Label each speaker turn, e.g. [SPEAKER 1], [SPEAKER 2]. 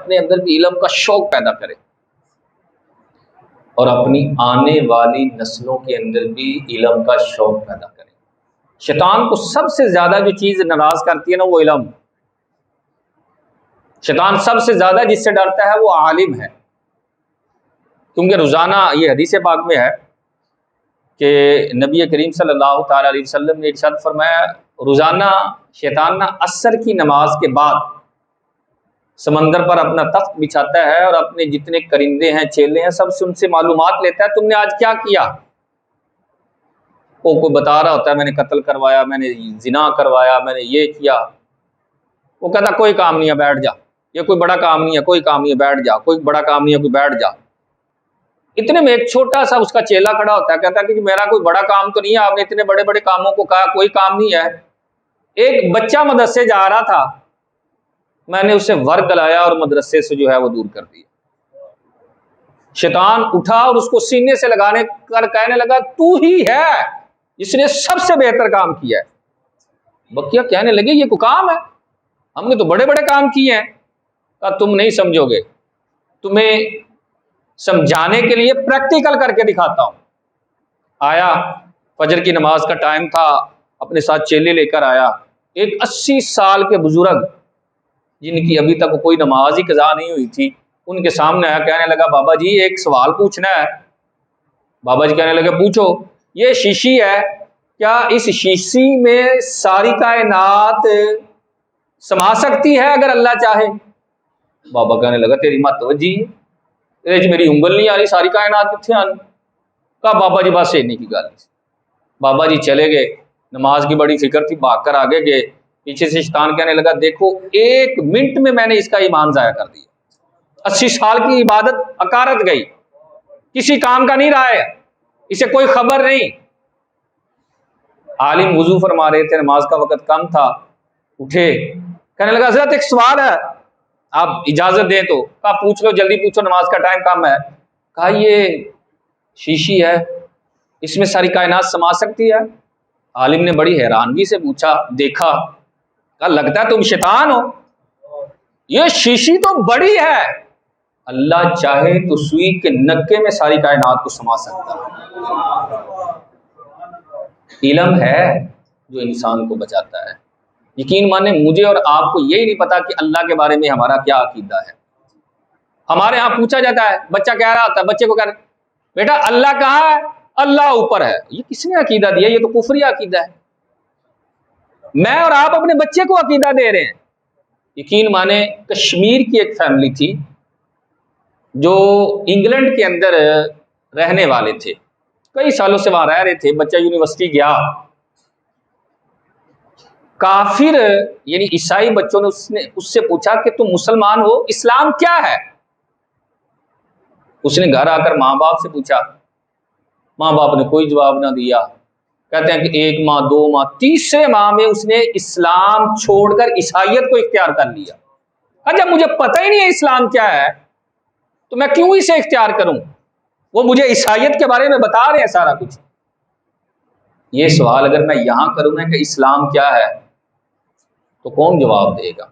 [SPEAKER 1] اپنے اندر بھی علم کا شوق پیدا کرے اور اپنی آنے والی نسلوں کے اندر بھی علم کا شوق پیدا کرے۔ شیطان کو سب سے زیادہ جو چیز ناراض کرتی ہے نا وہ علم۔ شیطان سب سے زیادہ جس سے ڈرتا ہے وہ عالم ہے، کیونکہ روزانہ یہ حدیث پاک میں ہے کہ نبی کریم صلی اللہ تعالی علیہ وسلم نے ارشاد فرمایا روزانہ شیطان عصر کی نماز کے بعد سمندر پر اپنا تخت بچھاتا ہے اور اپنے جتنے کرندے ہیں چیلے ہیں سب سے ان سے معلومات لیتا ہے تم نے آج کیا کیا۔ وہ کوئی بتا رہا ہوتا ہے میں نے قتل کروایا، میں نے زنا کروایا، میں نے یہ کیا، وہ کہتا کوئی کام نہیں ہے بیٹھ جا، یہ کوئی بڑا کام نہیں ہے، کوئی کام نہیں ہے بیٹھ جا، کوئی بڑا کام نہیں ہے کوئی بیٹھ جا۔ اتنے میں ایک چھوٹا سا اس کا چیلا کھڑا ہوتا ہے، کہتا ہے کہ میرا کوئی بڑا کام تو نہیں ہے، آپ نے اتنے بڑے بڑے کاموں کو کہا کوئی کام نہیں ہے۔ ایک بچہ مدرسے جا رہا تھا، میں نے اسے ورگ لایا اور مدرسے سے جو ہے وہ دور کر دیا۔ شیطان اٹھا اور اس کو سینے سے لگانے کر کہنے لگا تو ہی ہے جس نے سب سے بہتر کام کیا ہے۔ بکیا کہنے لگے یہ کوئی کام ہے، ہم نے تو بڑے بڑے کام کیے ہیں۔ کہا تم نہیں سمجھو گے، تمہیں سمجھانے کے لیے پریکٹیکل کر کے دکھاتا ہوں۔ آیا، فجر کی نماز کا ٹائم تھا، اپنے ساتھ چیلے لے کر آیا۔ ایک 80 سال کے بزرگ جن کی ابھی تک کوئی نماز ہی قضا نہیں ہوئی تھی ان کے سامنے آیا، کہنے لگا بابا جی ایک سوال پوچھنا ہے۔ بابا جی کہنے لگے پوچھو۔ یہ شیشی ہے، کیا اس شیشی میں ساری کائنات سما سکتی ہے اگر اللہ چاہے؟ بابا کہنے لگا تیری مت توجہ ہے، میری انگل نہیں آ رہی، ساری کائنات کتنے آنی؟ کہا بابا جی بس نہیں کی گل۔ بابا جی چلے گئے، نماز کی بڑی فکر تھی، بھاگ کر آگے گئے، پیچھے سے شیطان کہنے لگا دیکھو 1 منٹ میں میں نے اس کا ایمان ضائع کر دیا، 80 سال کی عبادت اکارت گئی، کسی کام کا نہیں رہا ہے، اسے کوئی خبر نہیں۔ عالم وضو فرما رہے تھے، نماز کا وقت کم تھا، اٹھے، کہنے لگا حضرت ایک سوال ہے آپ اجازت دیں تو؟ کہا پوچھ لو جلدی پوچھو، نماز کا ٹائم کم ہے۔ کہا یہ شیشی ہے، اس میں ساری کائنات سما سکتی ہے؟ عالم نے بڑی حیرانگی سے پوچھا، دیکھا، کہا لگتا ہے تم شیطان ہو، یہ شیشی تو بڑی ہے، اللہ چاہے تو سوئی کے نکے میں ساری کائنات کو سما سکتا ہے۔ علم ہے جو انسان کو بچاتا ہے۔ یقین مانیں مجھے اور آپ کو یہی نہیں پتا کہ اللہ کے بارے میں ہمارا کیا عقیدہ ہے۔ ہمارے ہاں پوچھا جاتا ہے، بچہ کہہ رہا ہوتا ہے، بچے کو کہہ رہا بیٹا اللہ کہاں ہے؟ اللہ اوپر ہے۔ یہ کس نے عقیدہ دیا؟ یہ تو کفری عقیدہ ہے۔ میں اور آپ اپنے بچے کو عقیدہ دے رہے ہیں۔ یقین مانیں کشمیر کی ایک فیملی تھی جو انگلینڈ کے اندر رہنے والے تھے، کئی سالوں سے وہاں رہ رہے تھے، بچہ یونیورسٹی گیا، کافر یعنی عیسائی بچوں نے اس سے پوچھا کہ تم مسلمان ہو، اسلام کیا ہے؟ اس نے گھر آ کر ماں باپ سے پوچھا، ماں باپ نے کوئی جواب نہ دیا۔ کہتے ہیں کہ 1 ماہ 2 ماہ 3 ماہ میں اس نے اسلام چھوڑ کر عیسائیت کو اختیار کر لیا۔ جب مجھے پتہ ہی نہیں ہے اسلام کیا ہے تو میں کیوں اسے اختیار کروں؟ وہ مجھے عیسائیت کے بارے میں بتا رہے ہیں سارا کچھ۔ یہ سوال اگر میں یہاں کروں نا کہ اسلام کیا ہے تو کون جواب دے گا؟